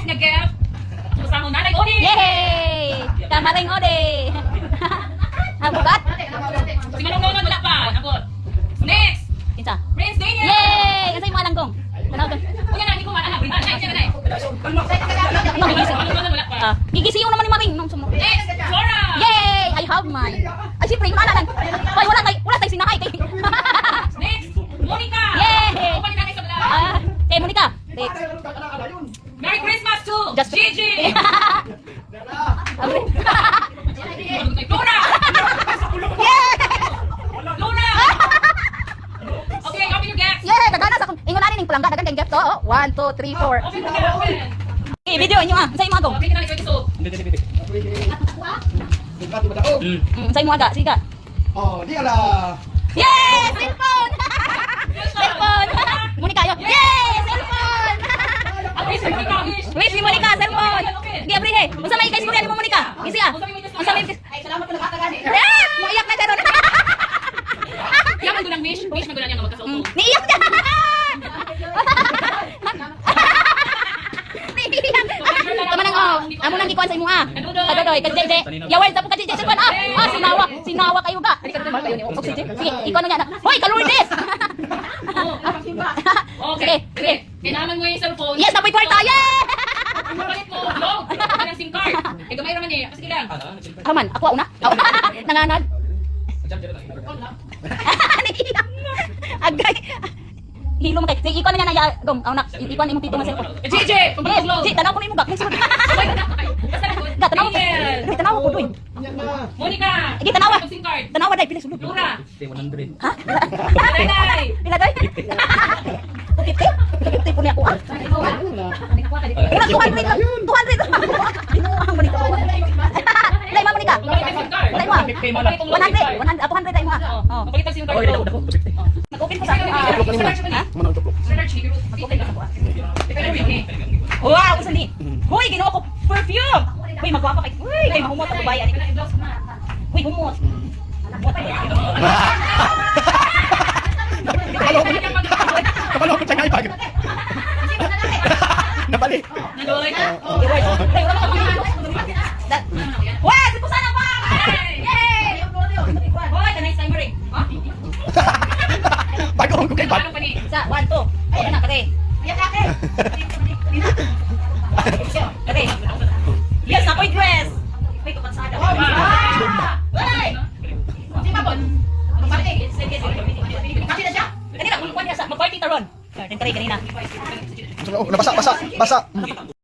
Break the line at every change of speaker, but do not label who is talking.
nga gift. Sa mo nanay Odi.
Yay! Kamaring Ode. Ang bukat.
Si Manong wala pa. Abot. Next.
Kinsa?
Prince Daniel.
Yay! Kasi mo alanggong. Tanaw to.
Kuya na, hindi ko maana. Nay, siya na. Wala pa.
Gigisiyo naman ni Maring nung sumo.
Next, Flora.
Yay! I have mine. Ay, siyempre, yung anak. Hoy, wala tayo sinahay kay.
Next, Monica.
Yay!
Open natin sa vlog.
Kay Monica. Next.
Merry Christmas to
Just-
Gigi. Flora. Flora. Okay, open your gifts.
Yay! Dagana sa ingon ani ning palangga dagan kay gift to. 1 2 3 4.
Open the gift, open.
Okay, video inyo ah. Sa imo agong.
Okay, kinali ko ito.
Sa imo aga, siga.
Oh, di ala.
Yay! Cellphone! Cellphone! Monica yo. Yay! Cellphone!
Okay, sige ka.
Wait, si Monica, cellphone. Di abrihe. Unsa may kay istorya ni mo Monica? Isi ah. Unsa may
Ay, salamat pala ka gani.
Mo iyak na karon.
Yaman ko ng wish man ko na niya magkasuot.
Niiyak na. Niiyak. Tama nang oh. Amo nang gikuan sa imo ah. Kadodoy, kay Jeje. Yawal sa pagka Jeje cellphone ah. Sinawa kayo ga. Kayo ni oxygen. Sige, ikaw na niya. Hoy, kalurdes.
Okay, sige. Kailangan mo yung cellphone.
Yes, napoy kwarta. Yeah!
Palit mo, long. Ang SIM card. Eh, gamay raman eh. Sige lang.
Kaman, ako una. Nanganag. Niiyak. Agay. Hilo mo kay. Sige, ikaw na niya na gong. Aw nak, ikaw na imong tito nga cellphone.
Gigi!
Yes, tanaw ko na imong gak.
Basta na ko.
Ga, tanaw ko.
Daniel.
Ay, tanaw ko doy.
Monica.
Sige, tanawa.
SIM card.
Tanawa dai pili sulod.
Flora.
Ha?
Nanay.
Pila doy? 50 po niya ako ah. Ina 200 lang. 200. Ang Monica. Lay mo Monica. Lay mo. 100. 200 dai mo ah. Oh.
Pakita SIM card.
Nag-open ko sa akin.
Manang tuplok.
Wow, gusto ni. Hoy, ginawa ko perfume. Hoy, magwapa kay. Hoy, kay mahumot ako bayan. Hoy, humot.
Kapalo ko tsaka ipag. Nabali.
Naluloy ka?
Hoy, di ko sana pa. Yay! Hoy, kanay sa ring. Ha?
Bago ko kay Pat.
Anong pa ni?
Sa 1 2. Ayun na kare. Yan ate. Kare. Yes, na point dress. Hoy, kapansada. Hoy! Si Mabon. Kapatid, sige. Kasi na siya. Kanina, kung niya sa mag-party taron. Kanina.
Nabasa.